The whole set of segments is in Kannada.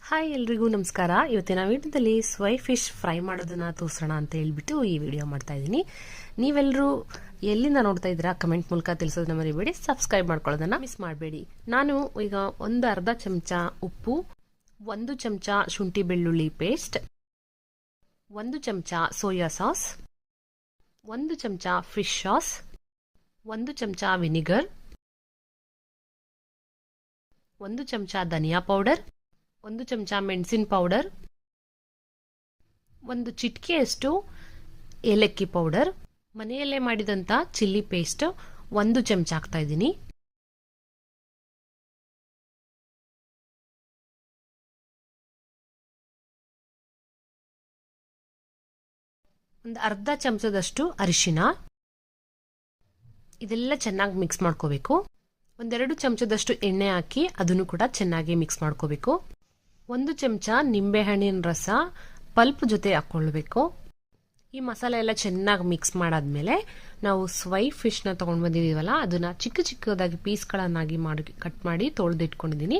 ಹಾಯ್ ಎಲ್ರಿಗೂ ನಮಸ್ಕಾರ. ಇವತ್ತಿನ ವಿಡಿಯೋದಲ್ಲಿ ಸ್ವೈ ಫಿಶ್ ಫ್ರೈ ಮಾಡೋದನ್ನ ತೋರಿಸೋಣ ಅಂತ ಹೇಳ್ಬಿಟ್ಟು ಈ ವಿಡಿಯೋ ಮಾಡ್ತಾ ಇದ್ದೀನಿ. ನೀವೆಲ್ಲರೂ ಎಲ್ಲಿಂದ ನೋಡ್ತಾ ಇದ್ದೀರಾ ಕಮೆಂಟ್ ಮೂಲಕ ತಿಳಿಸೋದನ್ನ ಮರಿಬೇಡಿ. ಸಬ್ಸ್ಕ್ರೈಬ್ ಮಾಡ್ಕೊಳ್ಳೋದನ್ನ ಮಿಸ್ ಮಾಡಬೇಡಿ. ನಾನು ಈಗ ಒಂದು ಅರ್ಧ ಚಮಚ ಉಪ್ಪು, 1 ಚಮಚ ಶುಂಠಿ ಬೆಳ್ಳುಳ್ಳಿ ಪೇಸ್ಟ್, 1 ಚಮಚ ಸೋಯಾ ಸಾಸ್, 1 ಚಮಚ ಫಿಶ್ ಸಾಸ್, 1 ಚಮಚ ವಿನಿಗರ್, 1 ಚಮಚ ಧನಿಯಾ ಪೌಡರ್, 1 ಚಮಚ ಮೆಣಸಿನ ಪೌಡರ್, 1 ಚಿಟಿಕೆಯಷ್ಟು ಏಲಕ್ಕಿ ಪೌಡರ್, ಮನೆಯಲ್ಲೇ ಮಾಡಿದಂತ ಚಿಲ್ಲಿ ಪೇಸ್ಟ್ 1 ಚಮಚ ಹಾಕ್ತಾ ಇದ್ದೀನಿ. ಒಂದು ಅರ್ಧ ಚಮಚದಷ್ಟು ಅರಿಶಿನ. ಇದೆಲ್ಲ ಚೆನ್ನಾಗಿ ಮಿಕ್ಸ್ ಮಾಡ್ಕೋಬೇಕು. 1-2 ಚಮಚದಷ್ಟು ಎಣ್ಣೆ ಹಾಕಿ ಅದನ್ನು ಕೂಡ ಚೆನ್ನಾಗಿ ಮಿಕ್ಸ್ ಮಾಡ್ಕೋಬೇಕು. 1 ಚಮಚ ನಿಂಬೆಹಣ್ಣಿನ ರಸ ಪಲ್ಪ್ ಜೊತೆ ಹಾಕೊಳ್ಬೇಕು. ಈ ಮಸಾಲೆ ಎಲ್ಲ ಚೆನ್ನಾಗಿ ಮಿಕ್ಸ್ ಮಾಡಾದ್ಮೇಲೆ ನಾವು ಸ್ವೈ ಫಿಶ್ನ ತಗೊಂಡು ಬಂದಿದ್ದೀವಲ್ಲ ಅದನ್ನ ಚಿಕ್ಕ ಚಿಕ್ಕದಾಗಿ ಪೀಸ್ಗಳನ್ನಾಗಿ ಕಟ್ ಮಾಡಿ ತೊಳೆದಿಟ್ಕೊಂಡಿದ್ದೀನಿ.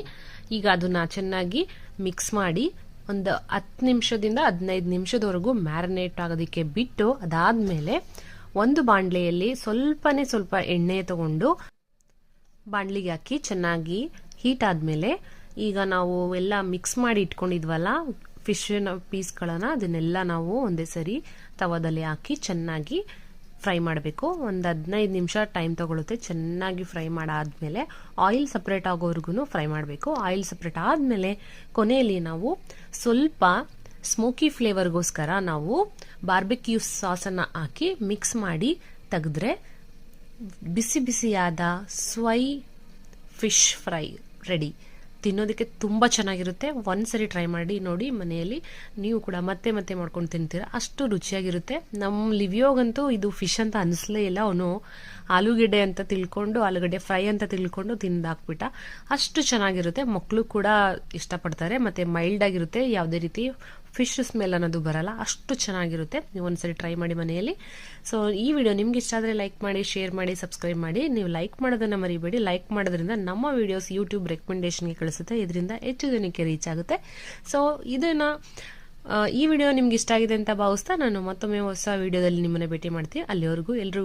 ಈಗ ಅದನ್ನ ಚೆನ್ನಾಗಿ ಮಿಕ್ಸ್ ಮಾಡಿ ಒಂದು 10 ನಿಮಿಷದಿಂದ 15 ನಿಮಿಷದವರೆಗೂ ಮ್ಯಾರಿನೇಟ್ ಆಗೋದಕ್ಕೆ ಬಿಟ್ಟು, ಅದಾದ್ಮೇಲೆ ಒಂದು ಬಾಣಲೆಯಲ್ಲಿ ಸ್ವಲ್ಪ ಎಣ್ಣೆ ತಗೊಂಡು ಬಾಣಲಿಗೆ ಹಾಕಿ ಚೆನ್ನಾಗಿ ಹೀಟ್ ಆದ್ಮೇಲೆ ಈಗ ನಾವು ಎಲ್ಲ ಮಿಕ್ಸ್ ಮಾಡಿ ಇಟ್ಕೊಂಡಿದ್ವಲ್ಲ ಫಿಶ್ ಪೀಸ್ಗಳನ್ನ ಅದನ್ನೆಲ್ಲ ನಾವು ಒಂದೇ ಸರಿ ತವಾದಲ್ಲಿ ಹಾಕಿ ಚೆನ್ನಾಗಿ ಫ್ರೈ ಮಾಡಬೇಕು. ಒಂದು 15 ನಿಮಿಷ ಟೈಮ್ ತಗೊಳುತ್ತೆ. ಚೆನ್ನಾಗಿ ಫ್ರೈ ಮಾಡಾದ್ಮೇಲೆ ಆಯಿಲ್ ಸಪ್ರೇಟ್ ಆಗೋವರೆಗೂ ಫ್ರೈ ಮಾಡಬೇಕು. ಆಯಿಲ್ ಸಪ್ರೇಟ್ ಆದ್ಮೇಲೆ ಕೊನೆಯಲ್ಲಿ ನಾವು ಸ್ವಲ್ಪ ಸ್ಮೋಕಿ ಫ್ಲೇವರ್ಗೋಸ್ಕರ ನಾವು ಬಾರ್ಬೆಕ್ಯೂ ಸಾಸನ್ನ ಹಾಕಿ ಮಿಕ್ಸ್ ಮಾಡಿ ತೆಗೆದ್ರೆ ಬಿಸಿ ಬಿಸಿಯಾದ ಸ್ವೈ ಫಿಶ್ ಫ್ರೈ ರೆಡಿ. ತಿನ್ನೋದಕ್ಕೆ ತುಂಬಾ ಚೆನ್ನಾಗಿರುತ್ತೆ. ಒಂದ್ಸರಿ ಟ್ರೈ ಮಾಡಿ ನೋಡಿ ಮನೆಯಲ್ಲಿ. ನೀವು ಕೂಡ ಮತ್ತೆ ಮತ್ತೆ ಮಾಡ್ಕೊಂಡು ತಿಂತೀರಾ, ಅಷ್ಟು ರುಚಿಯಾಗಿರುತ್ತೆ. ನಮ್ಮ ಲಿವಿಯೋಗಂತೂ ಇದು ಫಿಶ್ ಅಂತ ಅನಿಸ್ಲೇ ಇಲ್ಲ. ಅವನು ಆಲೂಗೆಡ್ಡೆ ಅಂತ ತಿಳ್ಕೊಂಡು, ಆಲೂಗಡ್ಡೆ ಫ್ರೈ ಅಂತ ತಿಳ್ಕೊಂಡು ತಿಂದಾಕ್ಬಿಟ್ಟ. ಅಷ್ಟು ಚೆನ್ನಾಗಿರುತ್ತೆ. ಮಕ್ಕಳು ಕೂಡ ಇಷ್ಟಪಡ್ತಾರೆ. ಮತ್ತೆ ಮೈಲ್ಡ್ ಆಗಿರುತ್ತೆ. ಯಾವುದೇ ರೀತಿ ಫಿಶ್ ಸ್ಮೆಲ್ ಅನ್ನೋದು ಬರಲ್ಲ. ಅಷ್ಟು ಚೆನ್ನಾಗಿರುತ್ತೆ. ನೀವು ಒಂದ್ಸರಿ ಟ್ರೈ ಮಾಡಿ ಮನೆಯಲ್ಲಿ. ಸೊ ಈ ವಿಡಿಯೋ ನಿಮ್ಗೆ ಇಷ್ಟ ಆದ್ರೆ ಲೈಕ್ ಮಾಡಿ, ಶೇರ್ ಮಾಡಿ, ಸಬ್ಸ್ಕ್ರೈಬ್ ಮಾಡಿ. ನೀವು ಲೈಕ್ ಮಾಡೋದನ್ನ ಮರಿಬೇಡಿ. ಲೈಕ್ ಮಾಡೋದ್ರಿಂದ ನಮ್ಮ ವಿಡಿಯೋಸ್ ಯೂಟ್ಯೂಬ್ ರೆಕಮೆಂಡೇಶನ್ಗೆ ಕಳಿಸುತ್ತೆ. ಇದರಿಂದ ಹೆಚ್ಚು ಜನಕ್ಕೆ ರೀಚ್ ಆಗುತ್ತೆ. ಸೊ ಈ ವಿಡಿಯೋ ನಿಮ್ಗೆ ಇಷ್ಟ ಆಗಿದೆ ಅಂತ ಭಾವಿಸ್ತಾ ನಾನು ಮತ್ತೊಮ್ಮೆ ಹೊಸ ವಿಡಿಯೋದಲ್ಲಿ ನಿಮ್ಮನ್ನ ಭೇಟಿ ಮಾಡ್ತೀನಿ. ಅಲ್ಲಿವರೆಗೂ ಎಲ್ರಿಗೂ